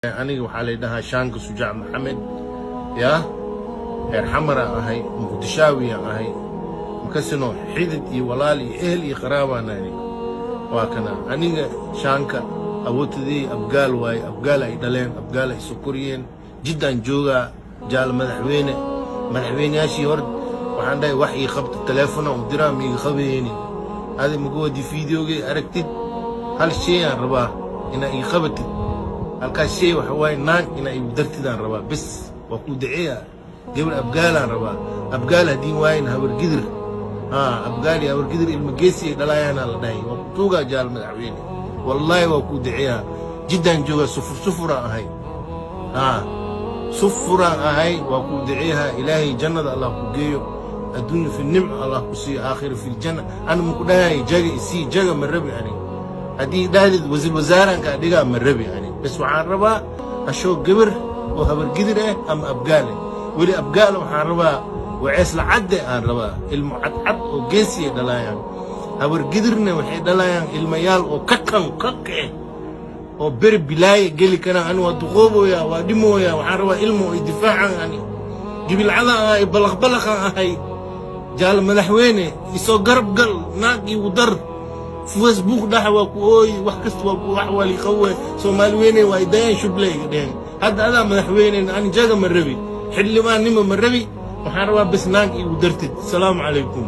aniga waxaa laydhahaa shaanka Shujaac Maxamed yaa reer xamara ahay muqdishaawiyan ahay makasino xidid iyo walaal iyo ehel iyo qaraabaan aniga waa kana aniga shaanka awoodtadii abgaal waay abgaal ay dhaleen abgaal ay sokoriyeen jiddan joogaa jaal madaxweynayaashii hor waxaan dhahay wax ii qabta teleefona u diraa miiga qabayni adi magoodi fiidiyoogay aragtid hal shay aan rabaa inaa ii qabatid halkaas shay waxa waaye naag inaa igu dartidaan rabaa bes waa ku daceeya gabar abgaalaan rabaa abgaal haddii waayin habargidir abgaali habargidir ilma geesi ay dhalayaana la dhahay waa kutuugaa jaal madaxweyne wallaahi waa ku daceeyaa jiddaan joogaa sufuraan ahay sufuraan ahay waa ku daceeyaha ilaahay jannada allah ku geeyo adduunya fi nimca allah ku siiyo aakhira fi ljanna ana maku dhahay jaga isii jaga ma rabi ani haddii dhahdid wasiir wasaaranka dhigaa ma rabi ani bes waxaan rabaa ashoo gabar oo habargidir ah ama abgaal ah weli abgaal waxaan rabaa wacees lacadde aan rabaa ilmo cadcad oo geesi ay dhalayaan habargidirna waxay dhalayaan ilmayaal oo kakake oo beri bilaaya geli karaan ani waa duqoobooyaa waa dhimooyaa waxaan rabaa ilmo ay difaacaan ani gibilcadaan ahay balaqbalaqaan ahay jaal madaxweyne isoo garab gal naag igu dar Facebook dhaxa waa ku ooy wax kasta waa ku wax wali qawe Soomaali weyne way dayaan shublay dheen hadda adaa madaxweyne aan jaga ma rabi xildhibaan nimo ma rabi waxaan rabaa bas naag igu dartid salaamu calaykum